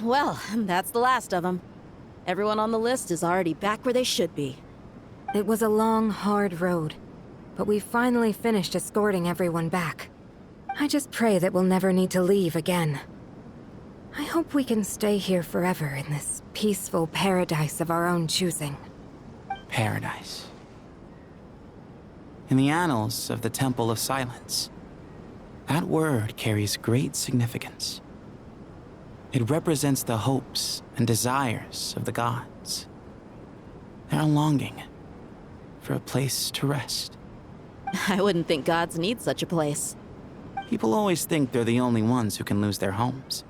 Well, that's the last of them. Everyone on the list is already back where they should be. It was a long, hard road, but we finally finished escorting everyone back. I just pray that we'll never need to leave again. I hope we can stay here forever in this peaceful paradise of our own choosing. Paradise. In the annals of the Temple of Silence, that word carries great significance. It represents the hopes and desires of the gods. Their longing for a place to rest. I wouldn't think gods need such a place. People always think they're the only ones who can lose their homes.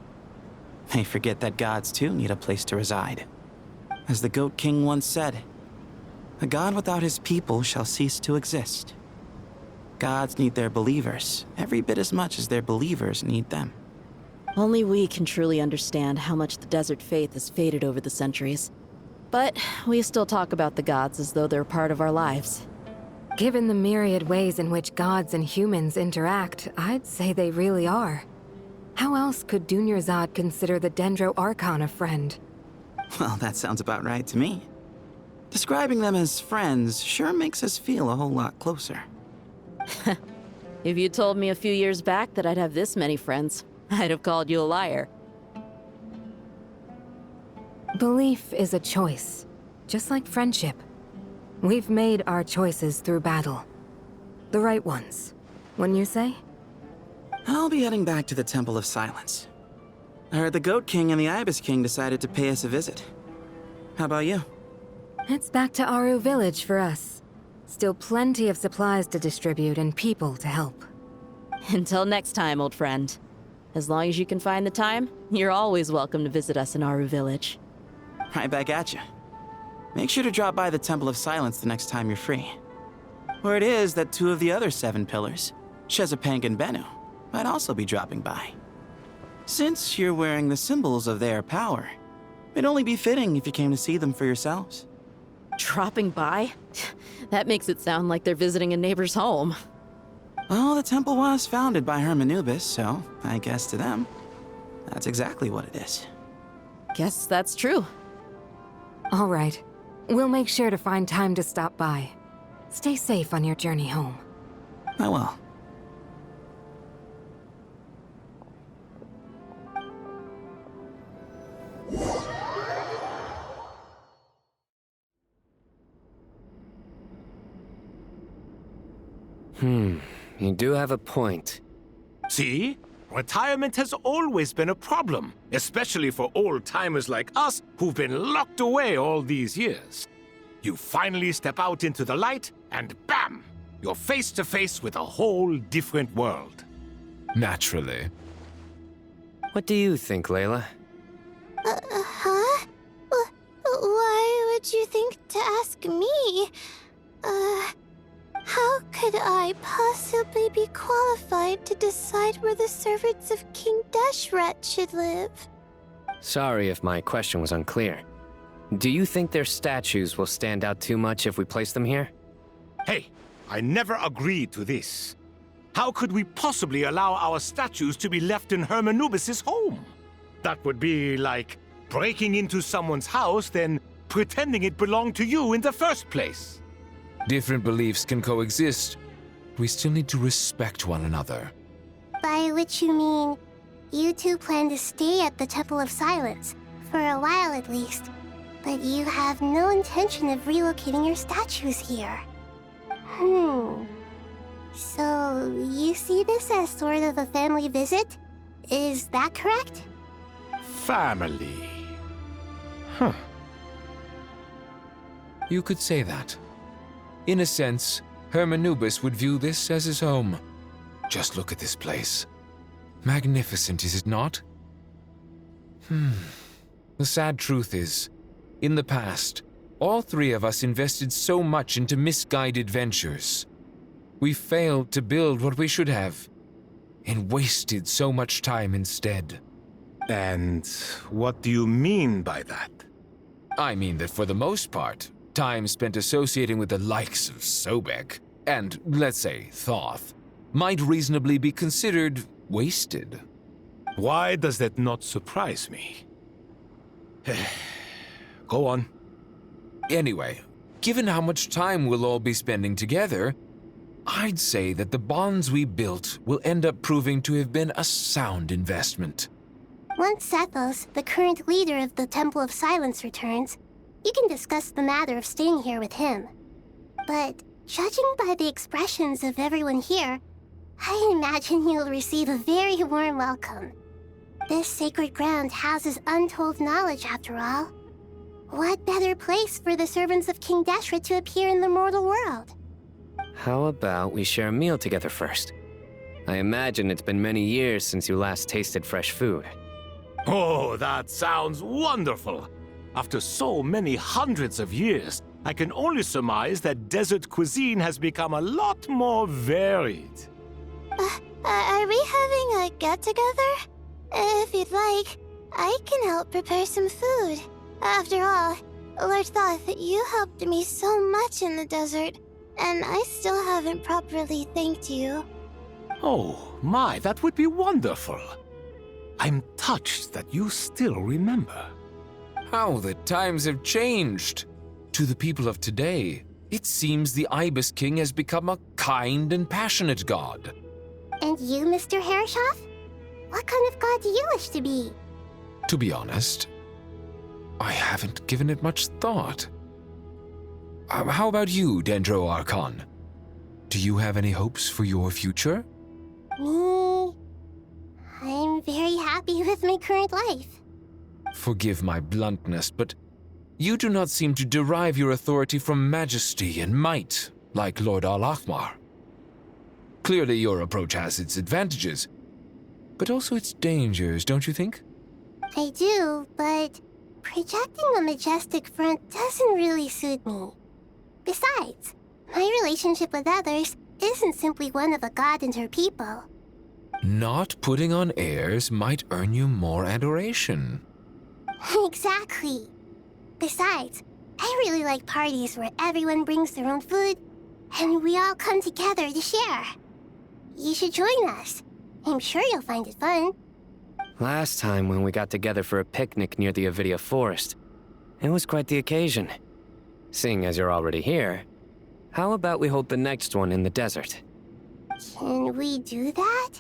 They forget that gods too need a place to reside. As the Goat King once said, "A god without his people shall cease to exist." Gods need their believers every bit as much as their believers need them. Only we can truly understand how much the desert faith has faded over the centuries. But we still talk about the gods as though they're part of our lives. Given the myriad ways in which gods and humans interact, I'd say they really are. How else could Dunyarzad consider the Dendro Archon a friend? Well, that sounds about right to me. Describing them as friends sure makes us feel a whole lot closer. If you told me a few years back that I'd have this many friends, I'd have called you a liar. Belief is a choice, just like friendship. We've made our choices through battle. The right ones, wouldn't you say? I'll be heading back to the Temple of Silence. I heard the Goat King and the Ibis King decided to pay us a visit. How about you? It's back to Aru Village for us. Still plenty of supplies to distribute and people to help. Until next time, old friend. As long as you can find the time, you're always welcome to visit us in Aru Village. Right back at you. Make sure to drop by the Temple of Silence the next time you're free. Word is that two of the other 7 pillars, Shezapang and Bennu, might also be dropping by. Since you're wearing the symbols of their power, it'd only be fitting if you came to see them for yourselves. Dropping by? That makes it sound like they're visiting a neighbor's home. Well, the temple was founded by Hermanubis, so I guess to them, that's exactly what it is. Guess that's true. All right. We'll make sure to find time to stop by. Stay safe on your journey home. I will. You do have a point. See? Retirement has always been a problem, especially for old-timers like us who've been locked away all these years. You finally step out into the light, and bam! You're face to face with a whole different world. Naturally. What do you think, Layla? Huh? Why would you think to ask me? How could I possibly be qualified to decide where the servants of King Deshret should live? Sorry if my question was unclear. Do you think their statues will stand out too much if we place them here? Hey, I never agreed to this. How could we possibly allow our statues to be left in Hermanubis' home? That would be like breaking into someone's house, then pretending it belonged to you in the first place. Different beliefs can coexist. We still need to respect one another. By which you mean, you two plan to stay at the Temple of Silence, for a while at least, but you have no intention of relocating your statues here. So, you see this as sort of a family visit? Is that correct? Family. You could say that. In a sense, Hermanubis would view this as his home. Just look at this place. Magnificent, is it not? The sad truth is, in the past, all 3 of us invested so much into misguided ventures. We failed to build what we should have, and wasted so much time instead. And what do you mean by that? I mean that for the most part, time spent associating with the likes of Sobek, and, let's say, Thoth, might reasonably be considered wasted. Why does that not surprise me? Go on. Anyway, given how much time we'll all be spending together, I'd say that the bonds we built will end up proving to have been a sound investment. Once Sethos, the current leader of the Temple of Silence, returns, you can discuss the matter of staying here with him. But judging by the expressions of everyone here, I imagine you'll receive a very warm welcome. This sacred ground houses untold knowledge, after all. What better place for the servants of King Deshret to appear in the mortal world? How about we share a meal together first? I imagine it's been many years since you last tasted fresh food. Oh, that sounds wonderful! After so many hundreds of years, I can only surmise that desert cuisine has become a lot more varied. Are we having a get-together? If you'd like, I can help prepare some food. After all, Lord Thoth, you helped me so much in the desert, and I still haven't properly thanked you. Oh, my, that would be wonderful. I'm touched that you still remember. How the times have changed! To the people of today, it seems the Ibis King has become a kind and passionate god. And you, Mr. Herreshoff? What kind of god do you wish to be? To be honest, I haven't given it much thought. How about you, Dendro Archon? Do you have any hopes for your future? Me? I'm very happy with my current life. Forgive my bluntness, but you do not seem to derive your authority from majesty and might, like Lord Al-Ahmar. Clearly your approach has its advantages, but also its dangers, don't you think? I do, but projecting a majestic front doesn't really suit me. Besides, my relationship with others isn't simply one of a god and her people. Not putting on airs might earn you more adoration. Exactly. Besides, I really like parties where everyone brings their own food and we all come together to share. You should join us. I'm sure you'll find it fun. Last time when we got together for a picnic near the Avidia Forest, it was quite the occasion. Seeing as you're already here, how about we hold the next one in the desert? Can we do that?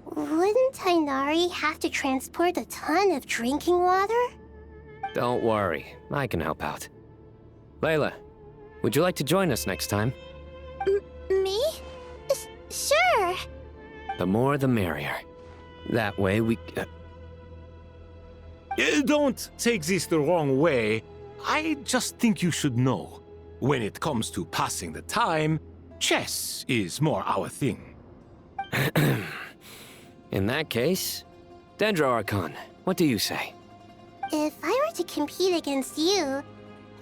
Wouldn't Tainari have to transport a ton of drinking water? Don't worry, I can help out. Layla, would you like to join us next time? Me? Sure. The more the merrier. That way we... Don't take this the wrong way. I just think you should know. When it comes to passing the time, chess is more our thing. In that case, Dendro Archon, what do you say? If I were to compete against you,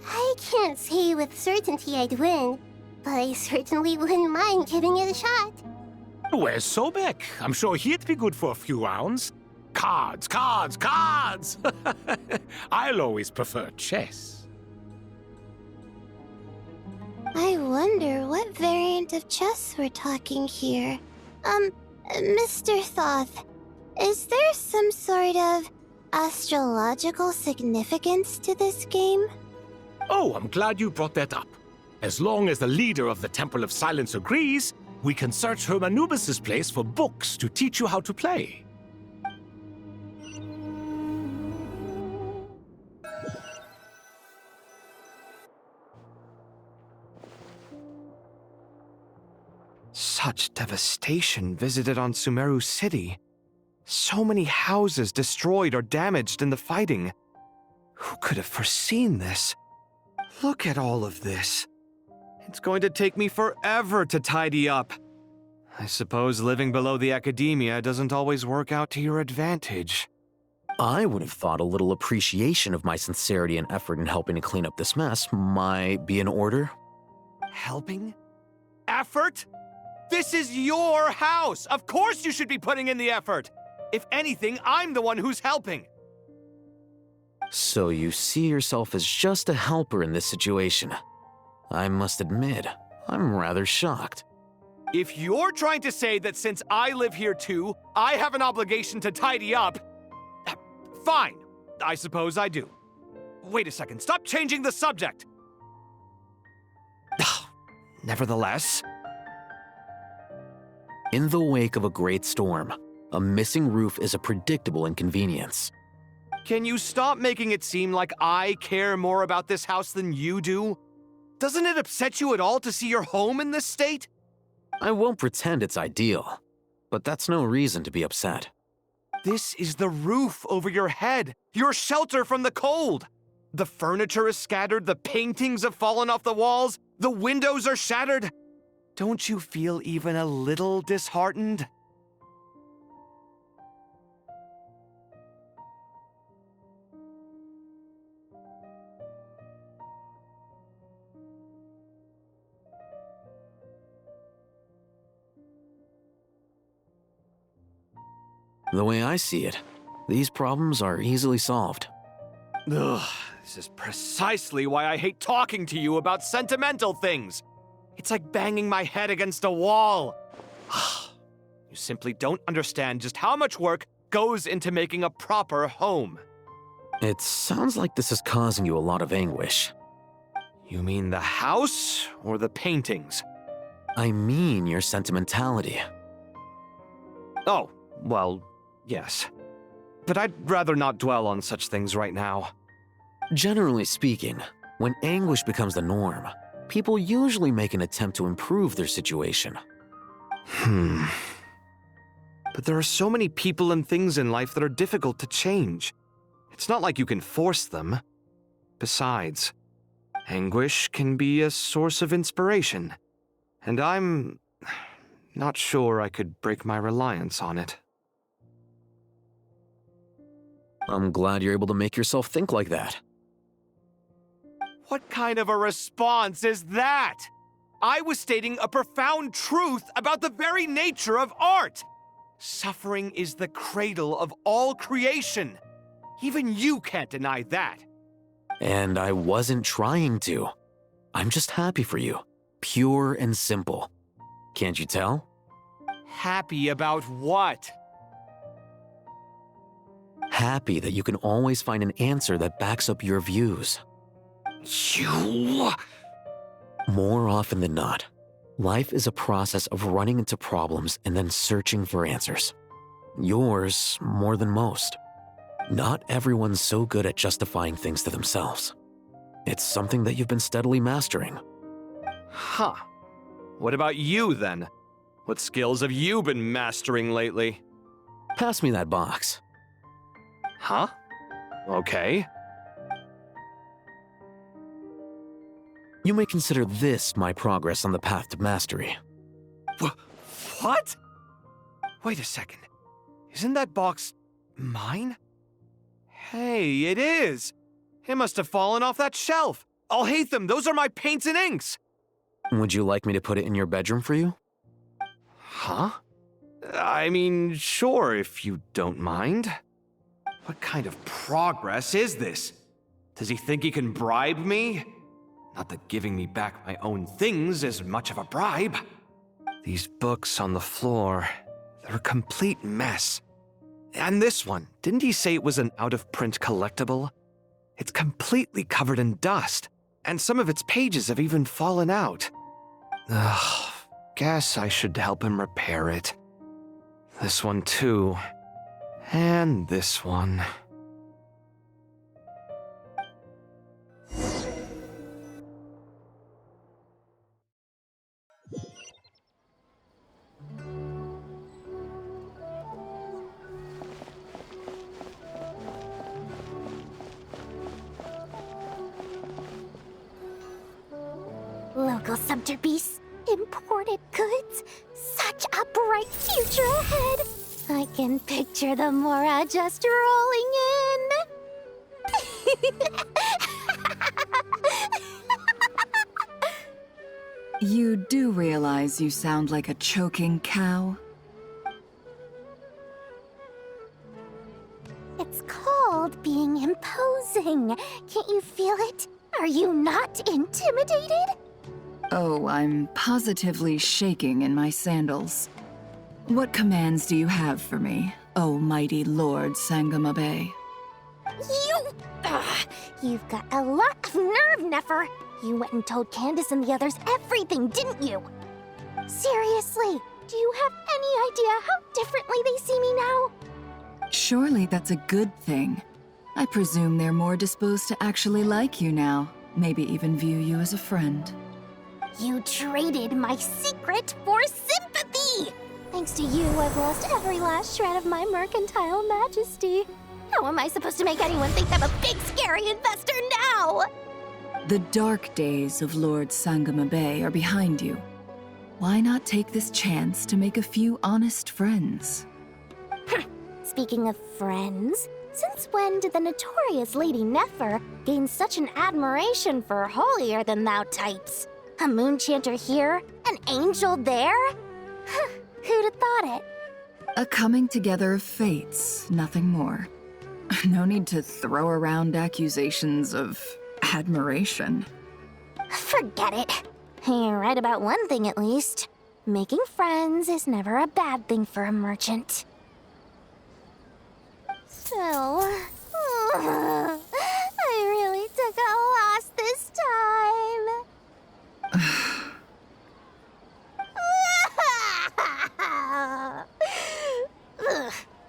I can't say with certainty I'd win, but I certainly wouldn't mind giving it a shot. Where's Sobek? I'm sure he'd be good for a few rounds. Cards, cards, cards! I'll always prefer chess. I wonder what variant of chess we're talking here. Mr. Thoth, is there some sort of astrological significance to this game? Oh, I'm glad you brought that up. As long as the leader of the Temple of Silence agrees, we can search Hermanubis' place for books to teach you how to play. Such devastation visited on Sumeru City. So many houses destroyed or damaged in the fighting. Who could have foreseen this? Look at all of this. It's going to take me forever to tidy up. I suppose living below the academia doesn't always work out to your advantage. I would have thought a little appreciation of my sincerity and effort in helping to clean up this mess might be in order. Helping? Effort? This is your house! Of course you should be putting in the effort! If anything, I'm the one who's helping! So you see yourself as just a helper in this situation. I must admit, I'm rather shocked. If you're trying to say that since I live here too, I have an obligation to tidy up, fine. I suppose I do. Wait a second, stop changing the subject! Nevertheless... In the wake of a great storm, a missing roof is a predictable inconvenience. Can you stop making it seem like I care more about this house than you do? Doesn't it upset you at all to see your home in this state? I won't pretend it's ideal, but that's no reason to be upset. This is the roof over your head, your shelter from the cold. The furniture is scattered, the paintings have fallen off the walls, the windows are shattered. Don't you feel even a little disheartened? The way I see it, these problems are easily solved. Ugh, this is precisely why I hate talking to you about sentimental things. It's like banging my head against a wall. You simply don't understand just how much work goes into making a proper home. It sounds like this is causing you a lot of anguish. You mean the house or the paintings? I mean your sentimentality. Oh, well, yes. But I'd rather not dwell on such things right now. Generally speaking, when anguish becomes the norm, people usually make an attempt to improve their situation. But there are so many people and things in life that are difficult to change. It's not like you can force them. Besides, anguish can be a source of inspiration. And I'm not sure I could break my reliance on it. I'm glad you're able to make yourself think like that. What kind of a response is that? I was stating a profound truth about the very nature of art. Suffering is the cradle of all creation. Even you can't deny that. And I wasn't trying to. I'm just happy for you. Pure and simple. Can't you tell? Happy about what? Happy that you can always find an answer that backs up your views. You... More often than not, life is a process of running into problems and then searching for answers. Yours more than most. Not everyone's so good at justifying things to themselves. It's something that you've been steadily mastering. Huh. What about you, then? What skills have you been mastering lately? Pass me that box. Huh? Okay. You may consider this my progress on the path to mastery. What? Wait a second. Isn't that box mine? Hey, it is! It must have fallen off that shelf. I'll hate them. Those are my paints and inks. Would you like me to put it in your bedroom for you? Huh? I mean, sure, if you don't mind. What kind of progress is this? Does he think he can bribe me? Not that giving me back my own things is much of a bribe. These books on the floor, they're a complete mess. And this one, didn't he say it was an out-of-print collectible? It's completely covered in dust, and some of its pages have even fallen out. Ugh, guess I should help him repair it. This one too. And this one. Local subter beasts, imported goods, such a bright future ahead. I can picture the Mora just rolling in. You do realize you sound like a choking cow? It's called being imposing. Can't you feel it? Are you not intimidated? Oh, I'm positively shaking in my sandals. What commands do you have for me, oh mighty Lord Sangamabe? You've got a lot of nerve, Nefer. You went and told Candace and the others everything, didn't you? Seriously, do you have any idea how differently they see me now? Surely that's a good thing. I presume they're more disposed to actually like you now, maybe even view you as a friend. You traded my secret for sympathy! Thanks to you, I've lost every last shred of my mercantile majesty. How am I supposed to make anyone think I'm a big, scary investor now? The dark days of Lord Sangama Bay are behind you. Why not take this chance to make a few honest friends? Speaking of friends, since when did the notorious Lady Nefer gain such an admiration for holier-than-thou types? A moon chanter here, an angel there? Who'd have thought it? A coming together of fates, nothing more. No need to throw around accusations of admiration. Forget it. You're right about one thing at least. Making friends is never a bad thing for a merchant. So, I really took a loss this time.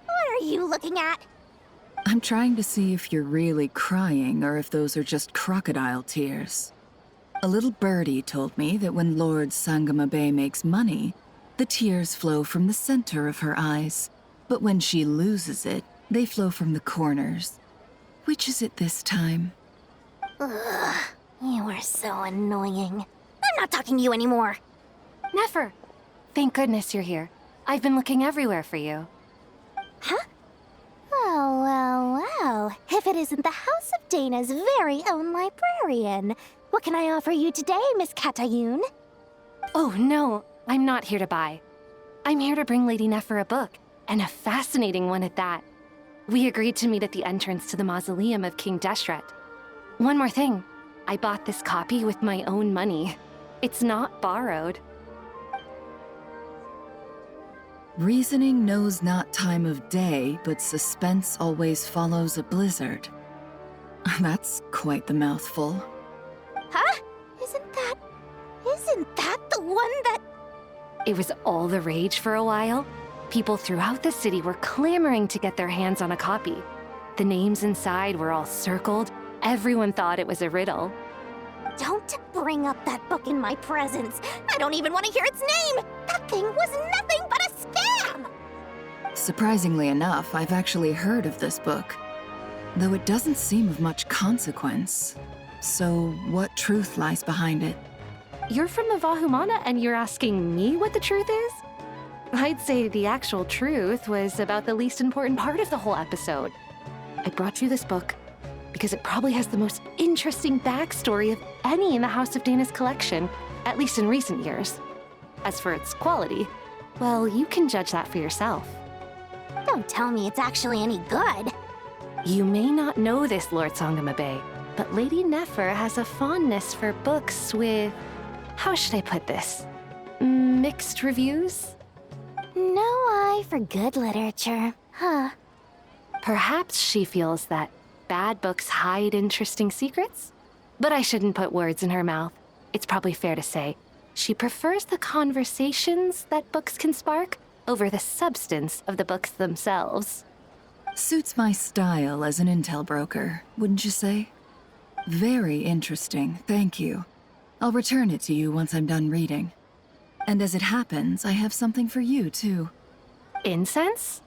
What are you looking at? I'm trying to see if you're really crying or if those are just crocodile tears. A little birdie told me that when Lord Sangama Bay makes money, the tears flow from the center of her eyes. But when she loses it, they flow from the corners. Which is it this time? Ugh, you are so annoying. I'm not talking to you anymore. Nefer! Thank goodness you're here. I've been looking everywhere for you. Huh? Well. If it isn't the House of Dana's very own librarian. What can I offer you today, Miss Katayun? Oh, no, I'm not here to buy. I'm here to bring Lady Nefer a book, and a fascinating one at that. We agreed to meet at the entrance to the mausoleum of King Deshret. One more thing, I bought this copy with my own money. It's not borrowed. Reasoning knows not time of day, but suspense always follows a blizzard. That's quite the mouthful. Huh? Isn't that the one that... It was all the rage for a while. People throughout the city were clamoring to get their hands on a copy. The names inside were all circled. Everyone thought it was a riddle. Don't bring up that book in my presence. I don't even want to hear its name. That thing was nothing but a scam. Surprisingly enough, I've actually heard of this book, though it doesn't seem of much consequence. So, what truth lies behind it? You're from the Vahumana and you're asking me what the truth is? I'd say the actual truth was about the least important part of the whole episode. I brought you this book because it probably has the most interesting backstory of any in the House of Dana's collection, at least in recent years. As for its quality, well, you can judge that for yourself. Don't tell me it's actually any good. You may not know this, Lord Sangama Bay, but Lady Nefer has a fondness for books with... how should I put this? Mixed reviews? No eye for good literature, huh? Perhaps she feels that bad books hide interesting secrets? But I shouldn't put words in her mouth. It's probably fair to say she prefers the conversations that books can spark over the substance of the books themselves. Suits my style as an intel broker, wouldn't you say? Very interesting, thank you. I'll return it to you once I'm done reading. And as it happens, I have something for you, too. Incense?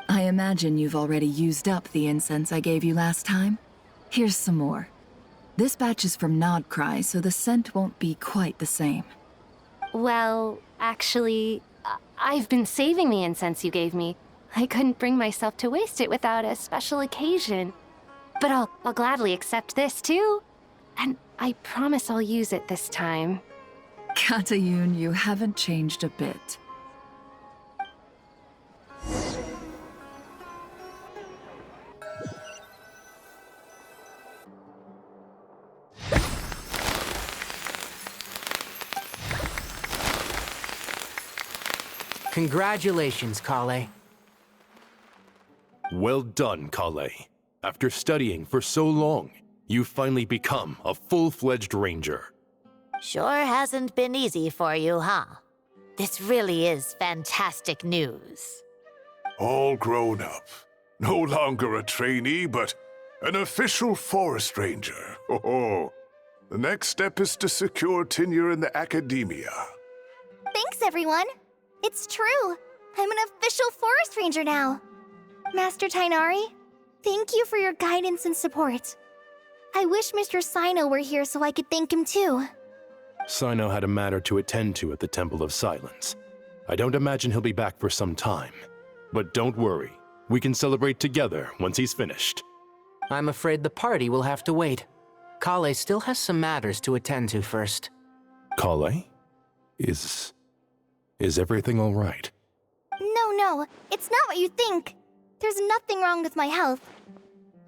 I imagine you've already used up the incense I gave you last time. Here's some more. This batch is from Nodcry, so the scent won't be quite the same. Well, actually, I've been saving the incense you gave me. I couldn't bring myself to waste it without a special occasion. But I'll gladly accept this, too. And I promise I'll use it this time. Katayun, you haven't changed a bit. Congratulations, Kale. Well done, Kale. After studying for so long, you've finally become a full-fledged ranger. Sure hasn't been easy for you, huh? This really is fantastic news. All grown up. No longer a trainee, but an official forest ranger. Oh, the next step is to secure tenure in the academia. Thanks, everyone. It's true. I'm an official forest ranger now. Master Tainari, thank you for your guidance and support. I wish Mr. Sino were here so I could thank him too. Sino had a matter to attend to at the Temple of Silence. I don't imagine he'll be back for some time. But don't worry, we can celebrate together once he's finished. I'm afraid the party will have to wait. Kale still has some matters to attend to first. Kale? Is everything all right? No, it's not what you think. There's nothing wrong with my health.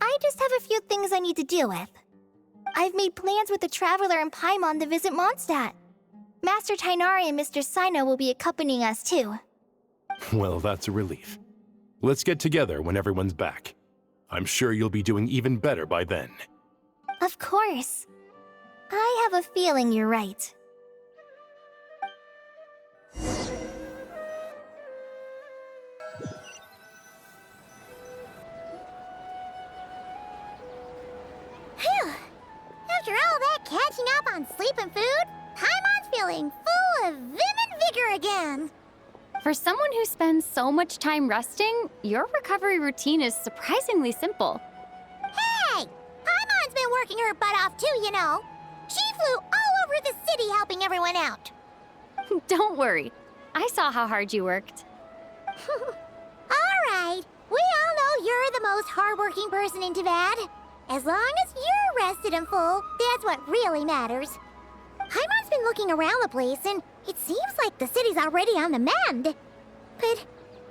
I just have a few things I need to deal with. I've made plans with the Traveler and Paimon to visit Mondstadt. Master Tainari and Mr. Sino will be accompanying us too. Well, that's a relief. Let's get together when everyone's back. I'm sure you'll be doing even better by then. Of course. I have a feeling you're right. Phew! After all that catching up on sleep and food, Paimon's feeling full of vim and vigor again. For someone who spends so much time resting, your recovery routine is surprisingly simple. Hey! Paimon's been working her butt off too, you know. She flew all over the city helping everyone out. Don't worry. I saw how hard you worked. All right. We all know you're the most hardworking person in Tavad. As long as you're rested and full, that's what really matters. Paimon's been looking around the place, and it seems like the city's already on the mend. But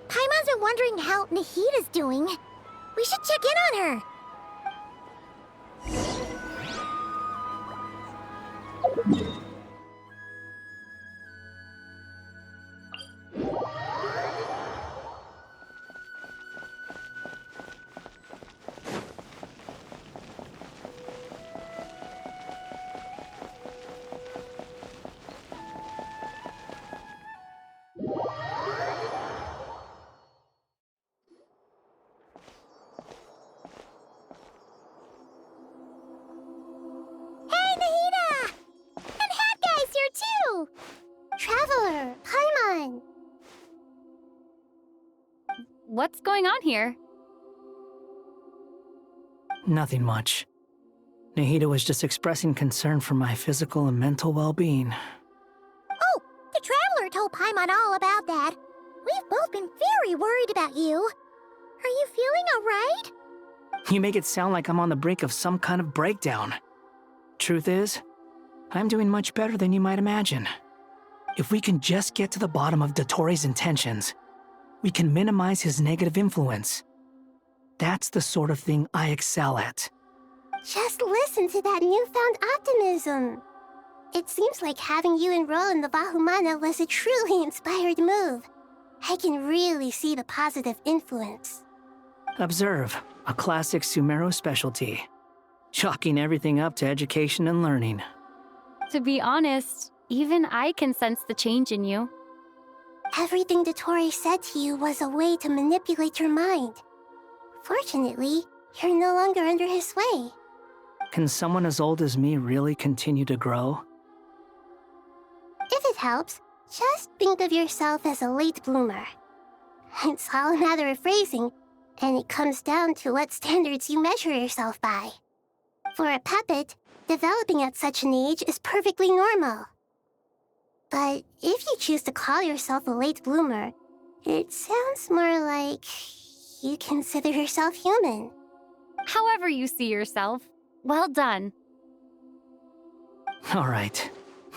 Paimon's been wondering how Nahida's doing. We should check in on her. Traveler, Paimon! What's going on here? Nothing much. Nahida was just expressing concern for my physical and mental well-being. Oh, the Traveler told Paimon all about that. We've both been very worried about you. Are you feeling alright? You make it sound like I'm on the brink of some kind of breakdown. Truth is, I'm doing much better than you might imagine. If we can just get to the bottom of Dotori's intentions, we can minimize his negative influence. That's the sort of thing I excel at. Just listen to that newfound optimism. It seems like having you enroll in the Vahumana was a truly inspired move. I can really see the positive influence. Observe, a classic Sumeru specialty. Chalking everything up to education and learning. To be honest, even I can sense the change in you. Everything Dotori said to you was a way to manipulate your mind. Fortunately, you're no longer under his sway. Can someone as old as me really continue to grow? If it helps, just think of yourself as a late bloomer. It's all a matter of phrasing, and it comes down to what standards you measure yourself by. For a puppet, developing at such an age is perfectly normal. But if you choose to call yourself a late bloomer, it sounds more like you consider yourself human. However you see yourself, well done. All right,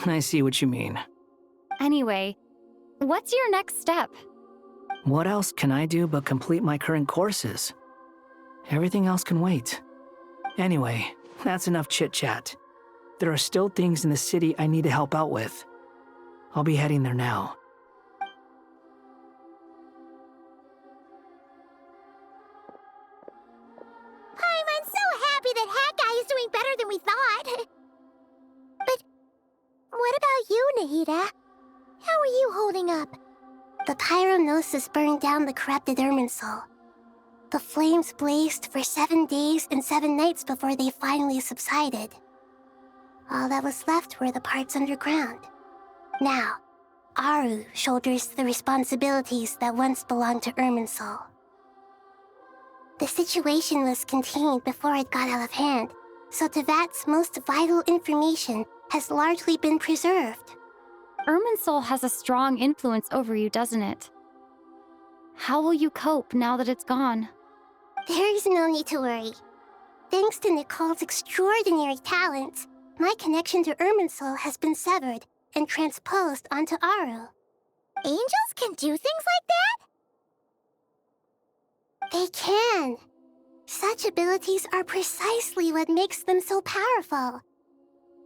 I see what you mean. Anyway, what's your next step? What else can I do but complete my current courses? Everything else can wait. Anyway, that's enough chit-chat. There are still things in the city I need to help out with. I'll be heading there now. Paimon! than we thought. But what about you, Nahida? How are you holding up? The pyronosis burned down the corrupted Irminsul. The flames blazed for 7 days and 7 nights before they finally subsided. All that was left were the parts underground. Now, Aru shoulders the responsibilities that once belonged to Irminsul. The situation was contained before it got out of hand, so Tevat's most vital information has largely been preserved. Irminsul has a strong influence over you, doesn't it? How will you cope now that it's gone? There is no need to worry. Thanks to Nicole's extraordinary talents, my connection to Irminsul has been severed and transposed onto Aru. Angels can do things like that? They can. Such abilities are precisely what makes them so powerful.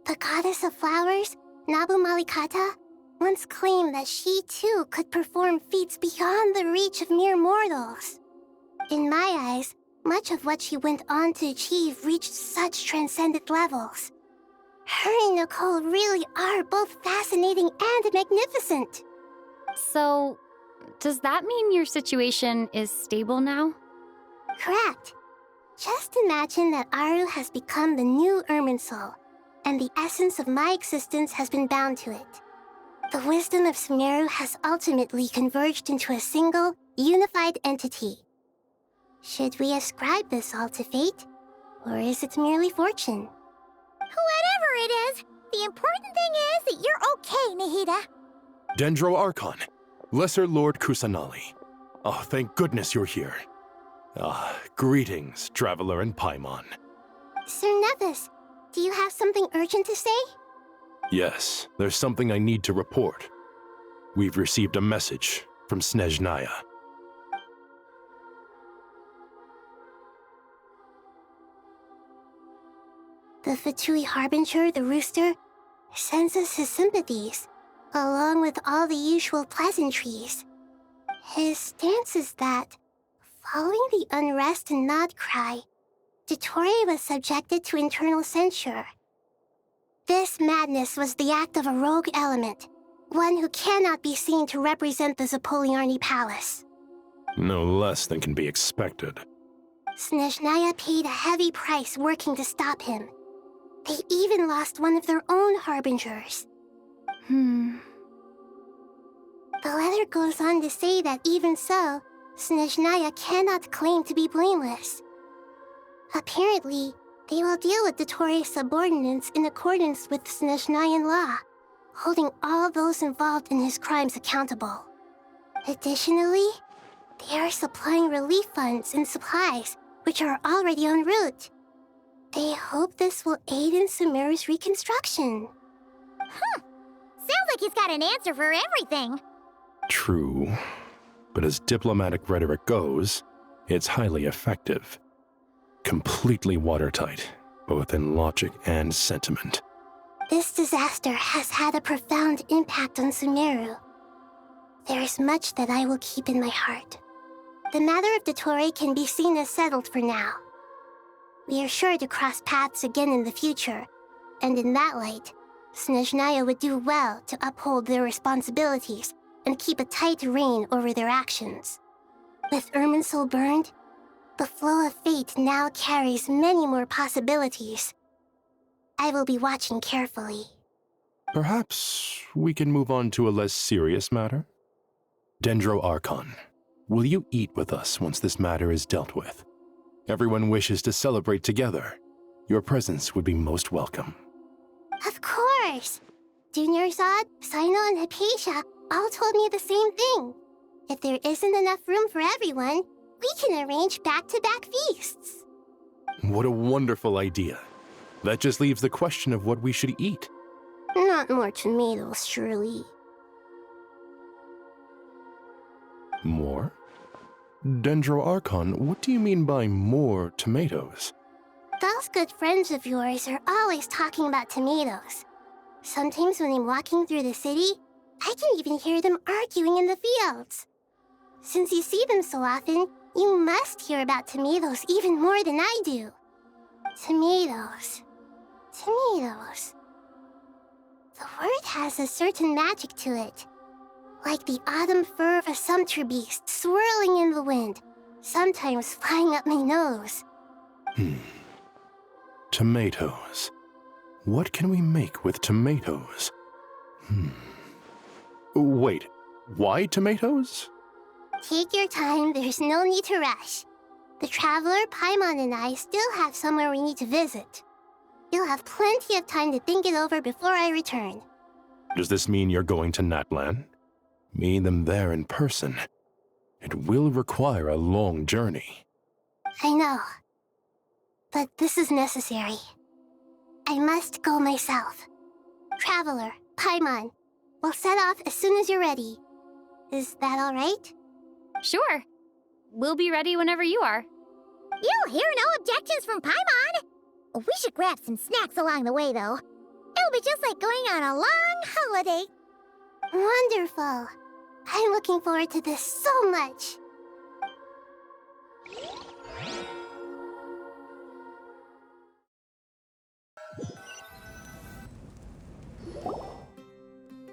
The goddess of flowers, Nabu Malikata, once claimed that she too could perform feats beyond the reach of mere mortals. In my eyes, much of what she went on to achieve reached such transcendent levels. Her and Nicole really are both fascinating and magnificent. So, does that mean your situation is stable now? Correct. Just imagine that Aru has become the new Irminsul, and the essence of my existence has been bound to it. The wisdom of Sumeru has ultimately converged into a single, unified entity. Should we ascribe this all to fate, or is it merely fortune? Whatever it is, the important thing is that you're okay, Nahida. Dendro Archon, Lesser Lord Kusanali. Oh, thank goodness you're here. Greetings, Traveler and Paimon. Sir Nevis, do you have something urgent to say? Yes, there's something I need to report. We've received a message from Snezhnaya. The Fatui Harbinger, the Rooster, sends us his sympathies, along with all the usual pleasantries. His stance is that, following the unrest and Nod cry, Dottore was subjected to internal censure. This madness was the act of a rogue element, one who cannot be seen to represent the Zapoliarni Palace. No less than can be expected. Snezhnaya paid a heavy price working to stop him. They even lost one of their own harbingers. The letter goes on to say that even so, Snezhnaya cannot claim to be blameless. Apparently, they will deal with Dottore's subordinates in accordance with Snezhnayan law, holding all those involved in his crimes accountable. Additionally, they are supplying relief funds and supplies, which are already en route. They hope this will aid in Sumeru's reconstruction. Sounds like he's got an answer for everything. True. But as diplomatic rhetoric goes, it's highly effective. Completely watertight, both in logic and sentiment. This disaster has had a profound impact on Sumeru. There is much that I will keep in my heart. The matter of Dottore can be seen as settled for now. We are sure to cross paths again in the future, and in that light, Snezhnaya would do well to uphold their responsibilities and keep a tight rein over their actions. With Irminsul burned, the flow of fate now carries many more possibilities. I will be watching carefully. Perhaps we can move on to a less serious matter? Dendro Archon, will you eat with us once this matter is dealt with? Everyone wishes to celebrate together. Your presence would be most welcome. Of course! Junior Zod, Sino, and Hypatia all told me the same thing. If there isn't enough room for everyone, we can arrange back-to-back feasts. What a wonderful idea. That just leaves the question of what we should eat. Not more tomatoes, surely. More? Dendro Archon, what do you mean by more tomatoes? Those good friends of yours are always talking about tomatoes. Sometimes when I'm walking through the city, I can even hear them arguing in the fields. Since you see them so often, you must hear about tomatoes even more than I do. Tomatoes. Tomatoes. The word has a certain magic to it. Like the autumn fur of a sumpter beast swirling in the wind, sometimes flying up my nose. Tomatoes. What can we make with tomatoes? Wait, why tomatoes? Take your time, there's no need to rush. The Traveler, Paimon, and I still have somewhere we need to visit. You'll have plenty of time to think it over before I return. Does this mean you're going to Natlan? Meeting them there in person. It will require a long journey. I know. But this is necessary. I must go myself. Traveler, Paimon, we'll set off as soon as you're ready. Is that all right? Sure. We'll be ready whenever you are. You'll hear no objections from Paimon. We should grab some snacks along the way, though. It'll be just like going on a long holiday. Wonderful. I'm looking forward to this so much.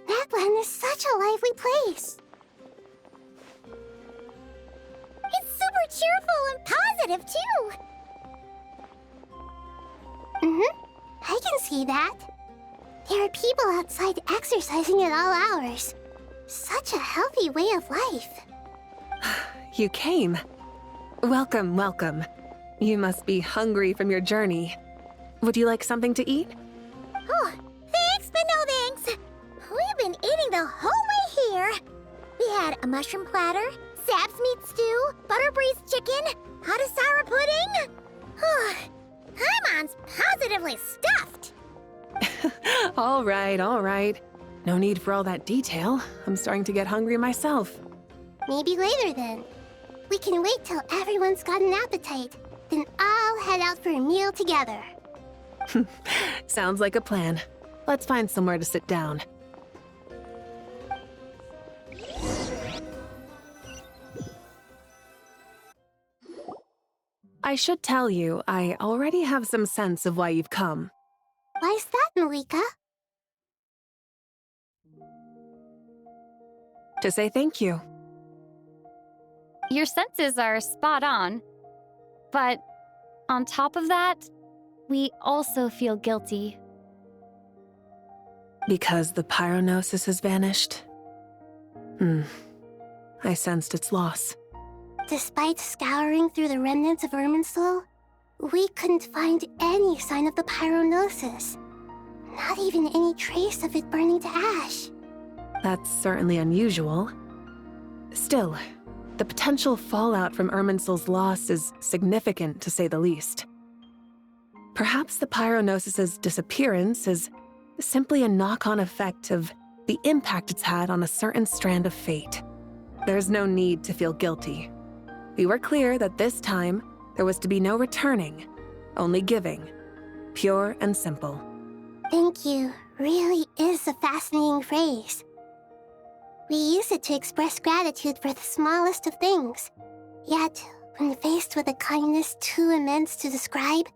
Natlan is such a lively place. It's super cheerful and positive, too. I can see that. There are people outside exercising at all hours. Such a healthy way of life. You came. Welcome, welcome. You must be hungry from your journey. Would you like something to eat? Oh, thanks, but no thanks. We've been eating the whole way here. We had a mushroom platter, Sap's meat stew, butter braised chicken, Hadasara pudding. Paimon's positively stuffed. All right. No need for all that detail. I'm starting to get hungry myself. Maybe later then. We can wait till everyone's got an appetite. Then I'll head out for a meal together. Sounds like a plan. Let's find somewhere to sit down. I should tell you, I already have some sense of why you've come. Why's that, Malika? To say thank you. Your senses are spot on. But on top of that, we also feel guilty. Because the pyronosis has vanished? I sensed its loss. Despite scouring through the remnants of Irminsul, we couldn't find any sign of the pyronosis. Not even any trace of it burning to ash. That's certainly unusual. Still, the potential fallout from Irminsul's loss is significant, to say the least. Perhaps the pyronosis's disappearance is simply a knock-on effect of the impact it's had on a certain strand of fate. There's no need to feel guilty. We were clear that this time, there was to be no returning, only giving. Pure and simple. Thank you really is a fascinating phrase. We use it to express gratitude for the smallest of things. Yet, when faced with a kindness too immense to describe,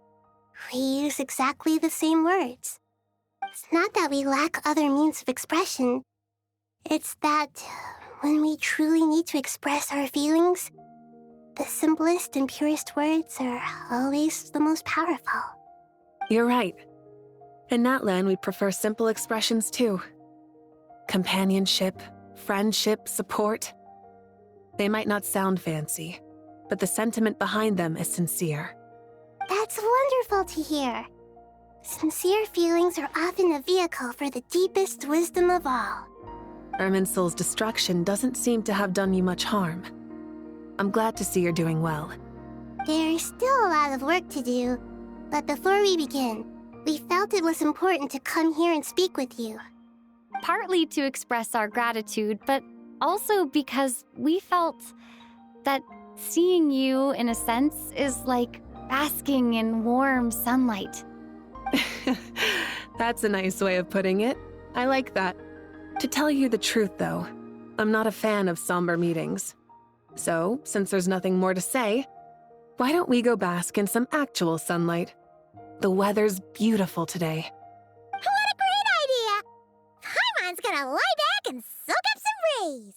we use exactly the same words. It's not that we lack other means of expression. It's that when we truly need to express our feelings, the simplest and purest words are always the most powerful. You're right. In Natlan, we prefer simple expressions too. Companionship, friendship, support. They might not sound fancy, but the sentiment behind them is sincere. That's wonderful to hear. Sincere feelings are often a vehicle for the deepest wisdom of all. Irminsul's destruction doesn't seem to have done you much harm. I'm glad to see you're doing well. There's still a lot of work to do, but before we begin, we felt it was important to come here and speak with you. Partly to express our gratitude, but also because we felt that seeing you, in a sense, is like basking in warm sunlight. That's a nice way of putting it. I like that. To tell you the truth, though, I'm not a fan of somber meetings. So, since there's nothing more to say, why don't we go bask in some actual sunlight? The weather's beautiful today. What a great idea! Paimon's gonna lie back and soak up some rays.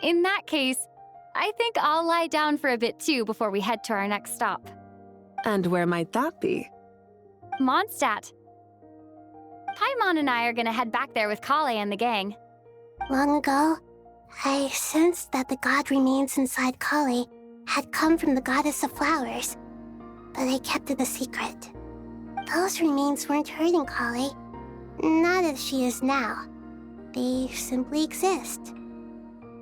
In that case, I think I'll lie down for a bit too before we head to our next stop. And where might that be? Mondstadt. Paimon and I are gonna head back there with Kale and the gang. Long ago, I sensed that the god remains inside Kali had come from the goddess of flowers, but I kept it a secret. Those remains weren't hurting Kali, not as she is now. They simply exist.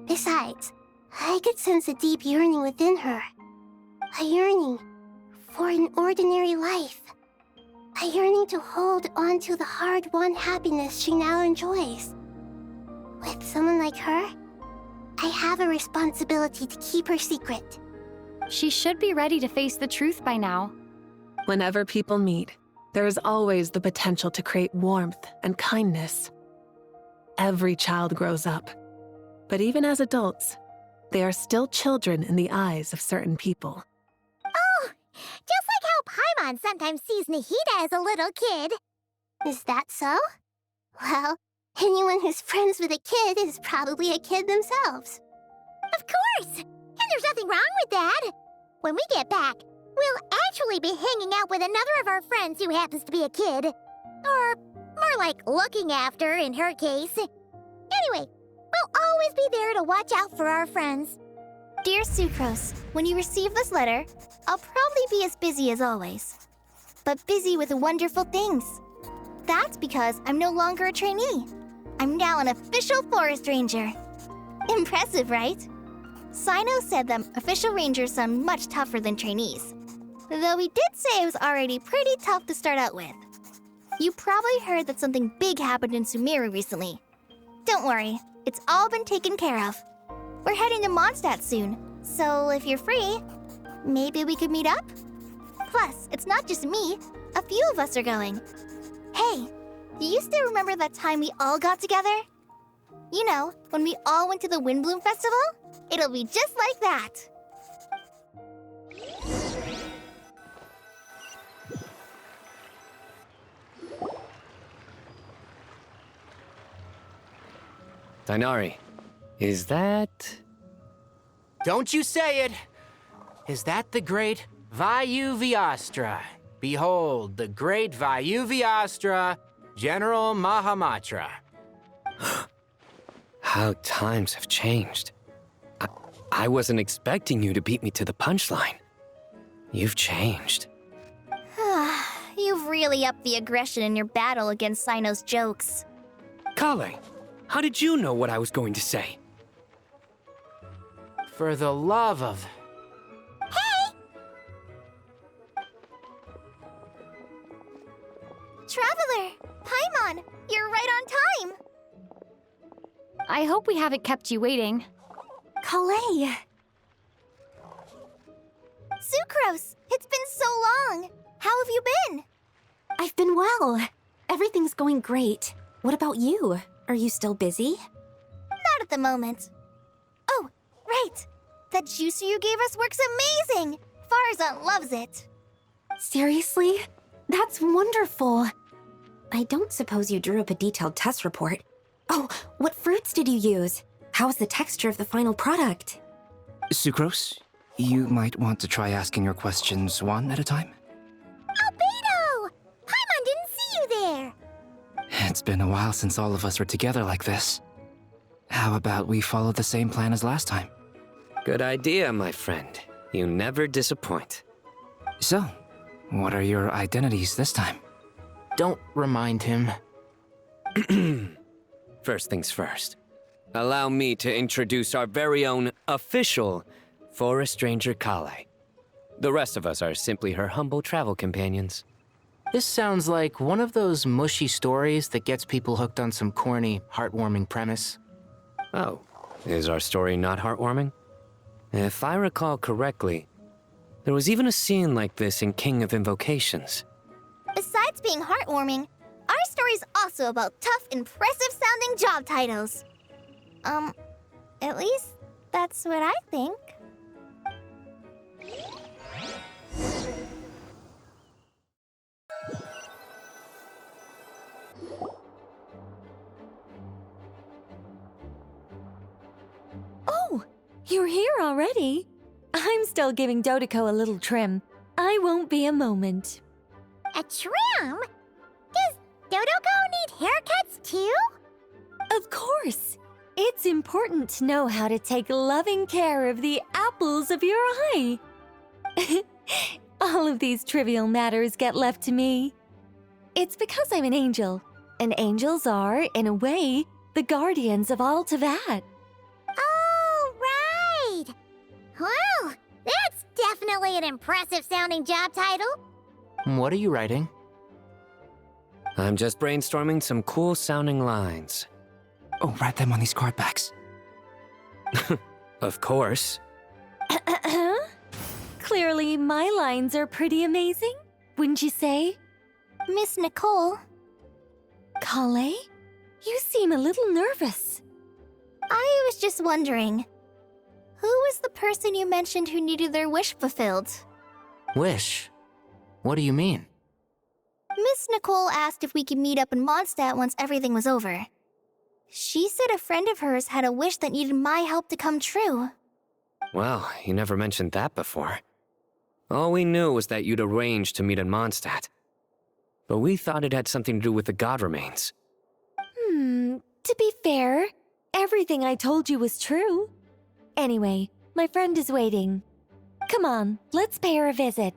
Besides, I could sense a deep yearning within her. A yearning for an ordinary life. A yearning to hold on to the hard-won happiness she now enjoys. With someone like her, I have a responsibility to keep her secret. She should be ready to face the truth by now. Whenever people meet, there is always the potential to create warmth and kindness. Every child grows up, but even as adults, they are still children in the eyes of certain people. Oh, just like how Paimon sometimes sees Nahida as a little kid. Is that so? Well, anyone who's friends with a kid is probably a kid themselves. Of course! And there's nothing wrong with that. When we get back, we'll actually be hanging out with another of our friends who happens to be a kid. Or more like looking after, in her case. Anyway, we'll always be there to watch out for our friends. Dear Sucrose, when you receive this letter, I'll probably be as busy as always. But busy with wonderful things. That's because I'm no longer a trainee. I'm now an official forest ranger. Impressive, right? Sino said that official rangers sound much tougher than trainees. Though he did say it was already pretty tough to start out with. You probably heard that something big happened in Sumeru recently. Don't worry, it's all been taken care of. We're heading to Mondstadt soon, so if you're free, maybe we could meet up? Plus, it's not just me, a few of us are going. Hey, do you still remember that time we all got together? You know, when we all went to the Windbloom Festival? It'll be just like that. Dainari, is that... Don't you say it! Is that the great Vayu-Vyastra? Behold, the great Vayu-Vyastra, General Mahamatra. How times have changed. I wasn't expecting you to beat me to the punchline. You've changed. You've really upped the aggression in your battle against Sino's jokes. Kale, how did you know what I was going to say? For the love of... Hey! Traveler! Paimon! You're right on time! I hope we haven't kept you waiting. Kale! Sucrose! It's been so long! How have you been? I've been well. Everything's going great. What about you? Are you still busy? Not at the moment. Oh, right! That juicer you gave us works amazing! Farzan loves it! Seriously? That's wonderful. I don't suppose you drew up a detailed test report. Oh, what fruits did you use? How's the texture of the final product? Sucrose, you might want to try asking your questions one at a time. Albedo! Paimon didn't see you there! It's been a while since all of us were together like this. How about we follow the same plan as last time? Good idea, my friend. You never disappoint. So, what are your identities this time? Don't remind him. First things first. Allow me to introduce our very own official Forest Ranger Kale. The rest of us are simply her humble travel companions. This sounds like one of those mushy stories that gets people hooked on some corny, heartwarming premise. Oh, is our story not heartwarming? If I recall correctly, there was even a scene like this in King of Invocations. Besides being heartwarming, story's also about tough, impressive-sounding job titles. At least that's what I think. Oh, you're here already? I'm still giving Dodeko a little trim. I won't be a moment. A trim? Does Dodoko need haircuts too? Of course. It's important to know how to take loving care of the apples of your eye. All of these trivial matters get left to me. It's because I'm an angel, and angels are, in a way, the guardians of all Teyvat. Oh, right! Well, that's definitely an impressive-sounding job title. What are you writing? I'm just brainstorming some cool-sounding lines. Oh, write them on these card backs. Of course. Clearly, my lines are pretty amazing, wouldn't you say? Miss Nicole. Kale? You seem a little nervous. I was just wondering, who was the person you mentioned who needed their wish fulfilled? Wish? What do you mean? Miss Nicole asked if we could meet up in Mondstadt once everything was over. She said a friend of hers had a wish that needed my help to come true. Well, you never mentioned that before. All we knew was that you'd arranged to meet in Mondstadt. But we thought it had something to do with the god remains. To be fair, everything I told you was true. Anyway, my friend is waiting. Come on, let's pay her a visit.